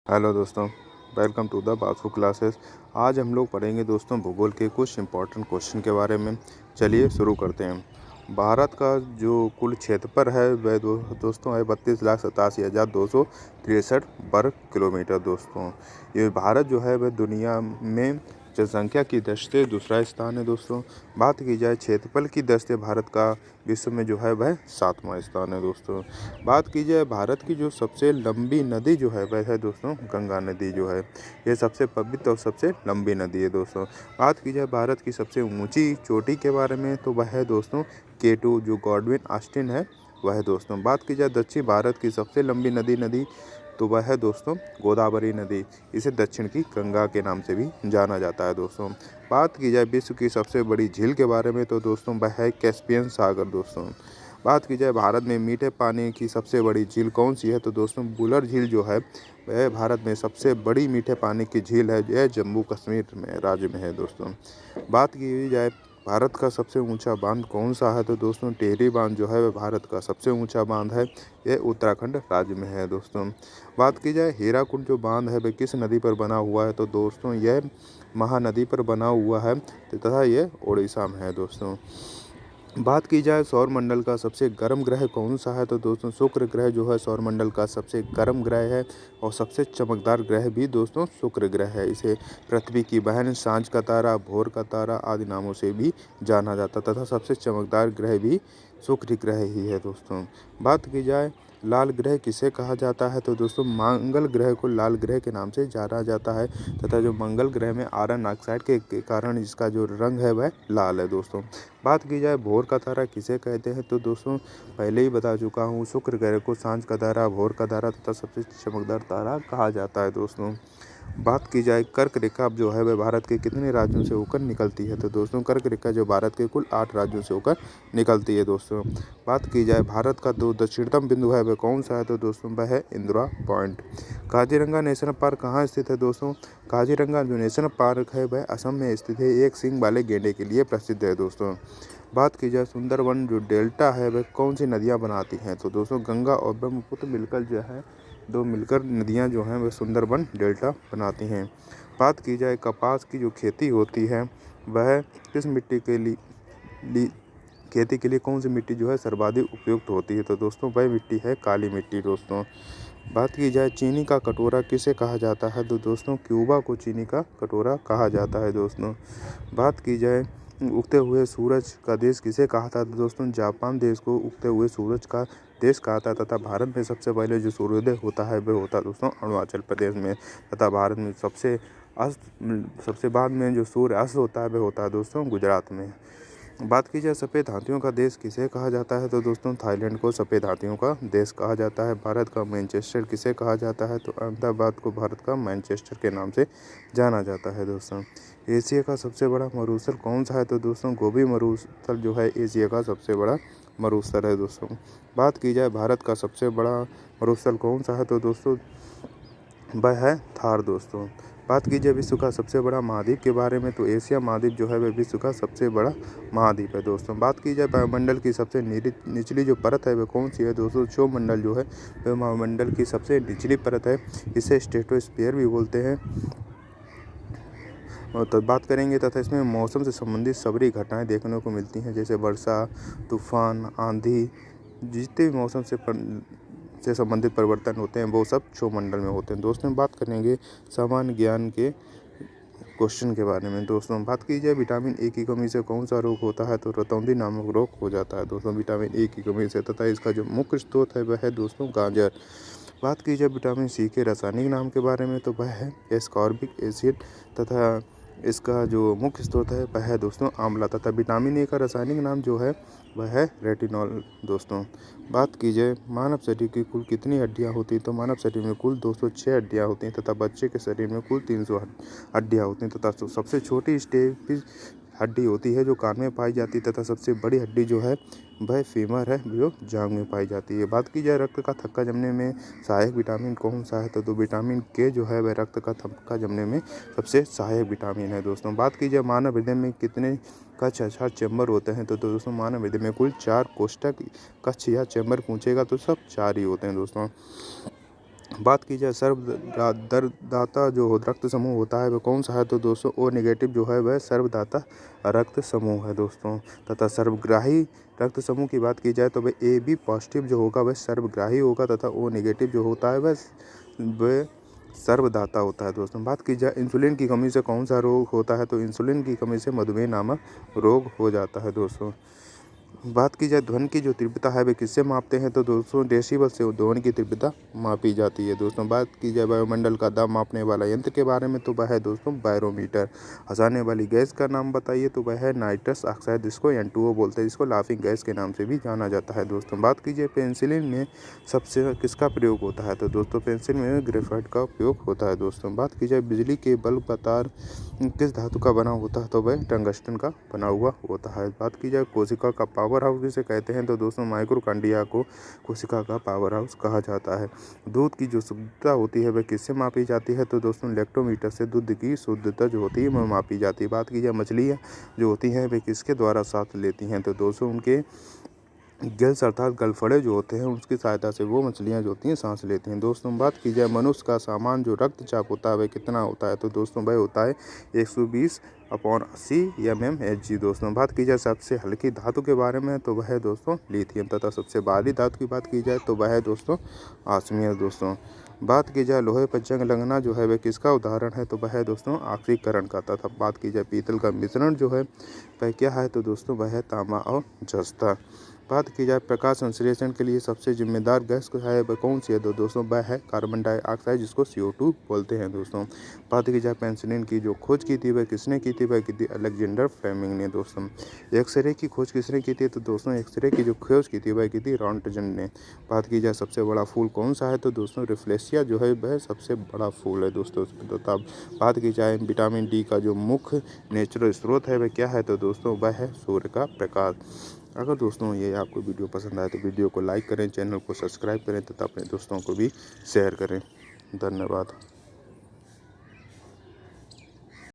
Hello दोस्तों, welcome to the Basu classes. आज हम लोग पढ़ेंगे दोस्तों भूगोल के कुछ इम्पोर्टेंट क्वेश्चन के बारे में। चलिए शुरू करते हैं। भारत का जो कुल क्षेत्रफल है वह दोस्तों है 32,87,263 वर्ग किलोमीटर। दोस्तों ये भारत जो है वह दुनिया में जनसंख्या की दृष्टि से दूसरा स्थान है। दोस्तों बात की जाए क्षेत्रफल की दृष्टि से भारत का विश्व में जो है वह 7वां स्थान है। दोस्तों बात की जाए भारत की जो सबसे लंबी नदी जो है वह है दोस्तों गंगा नदी जो है, ये सबसे पवित्र और सबसे लंबी नदी है। दोस्तों बात की जाए भारत की सबसे ऊंची चोटी के बारे में तो वह है दोस्तों K2 जो गॉडविन ऑस्टिन है वह है। दोस्तों बात की जाए दक्षिण भारत की सबसे लंबी नदी तो वह है दोस्तों गोदावरी नदी, इसे दक्षिण की गंगा के नाम से भी जाना जाता है। दोस्तों बात की जाए विश्व की सबसे बड़ी झील के बारे में तो दोस्तों वह है कैस्पियन सागर। दोस्तों बात की जाए भारत में मीठे पानी की सबसे बड़ी झील कौन सी है तो दोस्तों बुलर झील जो है वह भारत में सबसे बड़ी मीठे पानी की झील है, यह जम्मू कश्मीर में राज्य में है। दोस्तों बात की जाए भारत का सबसे ऊंचा बांध कौन सा है तो दोस्तों टिहरी बांध जो है वह भारत का सबसे ऊंचा बांध है, यह उत्तराखंड राज्य में है। दोस्तों बात की जाए हीराकुंड जो बांध है वह किस नदी पर बना हुआ है तो दोस्तों यह महानदी पर बना हुआ है तथा यह उड़ीसा में है। दोस्तों बात की जाए सौरमंडल का सबसे गर्म ग्रह कौन सा है तो दोस्तों शुक्र ग्रह जो है सौरमंडल का सबसे गर्म ग्रह है और सबसे चमकदार ग्रह भी दोस्तों शुक्र ग्रह है। इसे पृथ्वी की बहन, सांझ का तारा, भोर का तारा आदि नामों से भी जाना जाता तथा सबसे चमकदार ग्रह भी शुक्र ग्रह ही है। दोस्तों बात की जाए लाल ग्रह किसे कहा जाता है तो दोस्तों मंगल ग्रह को लाल ग्रह के नाम से जाना जाता है तथा जो मंगल ग्रह में आयरन ऑक्साइड के कारण इसका जो रंग है वह लाल है। दोस्तों बात की जाए भोर का तारा किसे कहते हैं तो दोस्तों पहले ही बता चुका हूँ, शुक्र ग्रह को सांझ का तारा, भोर का तारा तथा सबसे चमकदार तारा कहा जाता है। दोस्तों बात की जाए कर्क रेखा जो है वह भारत के कितने राज्यों से होकर निकलती है तो दोस्तों कर्क रेखा जो भारत के कुल 8 राज्यों से होकर निकलती है। दोस्तों बात की जाए भारत का जो दक्षिणतम बिंदु है वह कौन सा है तो दोस्तों वह है Indira point. Kaziranga national park कहाँ स्थित है दोस्तों, काजीरंगा जो नेशनल पार्क है वह असम में स्थित है, एक सींग वाले गेंडे के लिए प्रसिद्ध है। दोस्तों बात की जाए सुंदरवन जो डेल्टा है वह कौन सी नदियाँ बनाती हैं तो दोस्तों गंगा और ब्रह्मपुत्र मिलकर जो है दो मिलकर नदियाँ जो हैं वह सुंदरबन डेल्टा बनाती हैं। बात की जाए कपास की जो खेती होती है वह किस मिट्टी के लिए खेती के लिए कौन सी मिट्टी जो है सर्वाधिक उपयुक्त होती है तो दोस्तों वह मिट्टी है काली मिट्टी। दोस्तों बात की जाए चीनी का कटोरा किसे कहा जाता है तो दोस्तों क्यूबा को चीनी का कटोरा कहा जाता है। दोस्तों बात की जाए उगते हुए सूरज का देश किसे कहा था तो दोस्तों जापान देश को उगते हुए सूरज का देश कहा था तथा भारत में सबसे पहले जो सूर्योदय होता है वह होता है दोस्तों अरुणाचल प्रदेश में तथा भारत में सबसे बाद में जो सूर्य अस्त होता है वह होता है दोस्तों गुजरात में। बात की जाए सफ़ेद हाथियों का देश किसे कहा जाता है तो दोस्तों थाईलैंड को सफ़ेद हाथियों का देश कहा जाता है। भारत का मैनचेस्टर किसे कहा जाता है तो अहमदाबाद को भारत का मैनचेस्टर के नाम से जाना जाता है। दोस्तों एशिया का सबसे बड़ा मरुस्थल कौन सा है तो दोस्तों गोबी मरुस्थल जो है एशिया का सबसे बड़ा मरुस्थल है। दोस्तों बात की जाए भारत का सबसे बड़ा मरुस्थल कौन सा है तो दोस्तों वह है थार। दोस्तों बात की जाए विश्व का सबसे बड़ा महाद्वीप के बारे में तो एशिया महाद्वीप जो है वह विश्व का सबसे बड़ा महाद्वीप है। दोस्तों बात की जाए वायुमंडल की सबसे निचली जो परत है वह कौन सी है दोस्तों क्षोमंडल जो है वह वायुमंडल की सबसे निचली परत है, इसे स्ट्रेटोस्फीयर भी बोलते हैं। और तो बात करेंगे तथा इसमें मौसम से संबंधित सभी घटनाएं देखने को मिलती हैं जैसे वर्षा, तूफान, आंधी, जितने भी मौसम से संबंधित परिवर्तन होते हैं वो सब क्षोमंडल में होते हैं। दोस्तों बात करेंगे सामान्य ज्ञान के क्वेश्चन के बारे में। दोस्तों बात की जाए विटामिन ए की कमी से कौन सा रोग होता है तो रतौंधी नामक रोग हो जाता है दोस्तों विटामिन ए की कमी से तथा इसका जो मुख्य स्रोत है वह है दोस्तों गाजर। बात की जाए विटामिन सी के रासायनिक नाम के बारे में तो वह है एस्कॉर्बिक एसिड तथा इसका जो मुख्य स्रोत है वह है दोस्तों आंवला तथा विटामिन ए का रासायनिक नाम जो है वह है रेटिनॉल। दोस्तों बात की जाए मानव शरीर की कुल कितनी हड्डियां होती हैं तो मानव शरीर में कुल 206 हड्डियां होती हैं तथा बच्चे के शरीर में कुल 300 हड्डियां होती हैं तथा सबसे छोटी स्टेपिस हड्डी होती है जो कान में पाई जाती है तथा सबसे बड़ी हड्डी जो है वह फीमर है जो जांघ में पाई जाती है। बात की जाए रक्त का थक्का जमने में सहायक विटामिन कौन सा है तो विटामिन के जो है वह रक्त का थक्का जमने में सबसे सहायक विटामिन है। दोस्तों बात की जाए मानव हृदय में कितने कक्ष अर्थात चैम्बर होते हैं तो दोस्तों मानव हृदय में कुल 4 कोष्ठक कक्ष या चैम्बर पूछेगा तो सब 4 ही होते हैं। दोस्तों बात की जाए सर्वदाता जो रक्त समूह होता है वह कौन सा है, तो दोस्तों ओ नेगेटिव जो है वह सर्वदाता रक्त समूह है दोस्तों। तथा सर्वग्राही रक्त समूह की बात की जाए तो वह ए बी पॉजिटिव जो होगा वह सर्वग्राही होगा, तथा ओ नेगेटिव जो होता है वह सर्वदाता होता है दोस्तों। बात की जाए इंसुलिन की कमी से कौन सा रोग होता है, तो इंसुलिन की कमी से मधुमेह नामक रोग हो जाता है दोस्तों। बात की जाए ध्वनि की जो तीव्रता है वे किससे मापते हैं, तो दोस्तों डेसिबल से ध्वनि की तीव्रता मापी जाती है दोस्तों। बात की जाए वायुमंडल का दाब मापने वाला यंत्र के बारे में, तो वह है दोस्तों बैरोमीटर। हंसाने वाली गैस का नाम बताइए, तो वह है नाइट्रस ऑक्साइड जिसको N2O बोलते हैं, जिसको लाफिंग गैस के नाम से भी जाना जाता है दोस्तों। बात कीजिए पेंसिलिन में सबसे किसका प्रयोग होता है, तो दोस्तों पेंसिल में ग्रेफाइट का उपयोग होता है दोस्तों। बात की जाए बिजली के बल्ब का तार किस धातु का बना होता है, तो वह टंगस्टन का बना हुआ होता है। बात की जाए कोशिका का पावर हाउस किसे कहते हैं, तो दोस्तों माइटोकॉन्ड्रिया को कोशिका का पावर हाउस कहा जाता है। दूध की जो शुद्धता होती है वह किससे मापी जाती है, तो दोस्तों लैक्टोमीटर से दूध की शुद्धता जो होती है वह मापी जाती है। बात की जाए मछलियाँ जो होती हैं वे किसके द्वारा सांस लेती हैं, तो दोस्तों उनके गिल्स अर्थात गलफड़े जो होते हैं उसकी सहायता से वो मछलियाँ जो होती हैं सांस लेती हैं दोस्तों। बात की जाए मनुष्य का सामान जो रक्तचाप होता है वह कितना होता है, तो दोस्तों वह होता है 120/80 mmHg दोस्तों। बात की जाए सबसे हल्की धातु के बारे में, तो वह है दोस्तों लिथियम। तथा सबसे भारी धातु की बात की जाए तो वह है दोस्तों ऑस्मियम दोस्तों। बात की जाए लोहे पर जंग लगना जो है वह किसका उदाहरण है, तो वह है दोस्तों ऑक्सीकरण का। तथा बात की जाए पीतल का मिश्रण जो है वह क्या है, तो दोस्तों वह है तांबा और जस्ता। बात की जाए प्रकाश संश्लेषण के लिए सबसे जिम्मेदार गैस है वह कौन सी है, तो दोस्तों वह है कार्बन डाइऑक्साइड जिसको CO2 बोलते हैं दोस्तों। बात की जाए पेंसिलिन की जो खोज की थी वह किसने की थी, वह की थी अलेक्जेंडर फ्लेमिंग ने दोस्तों। एक्सरे की खोज किसने की थी, तो दोस्तों एक्सरे की जो खोज की थी वह की थी रॉन्टजन ने। बात की जाए सबसे बड़ा फूल कौन सा है, तो दोस्तों रिफ्लेशिया जो है वह सबसे बड़ा फूल है दोस्तों। तथा बात की जाए विटामिन डी का जो मुख्य नेचुरल स्रोत है वह क्या है, तो दोस्तों वह है सूर्य का प्रकाश। अगर दोस्तों ये आपको वीडियो पसंद आए तो वीडियो को लाइक करें, चैनल को सब्सक्राइब करें तथा अपने दोस्तों को भी शेयर करें। धन्यवाद।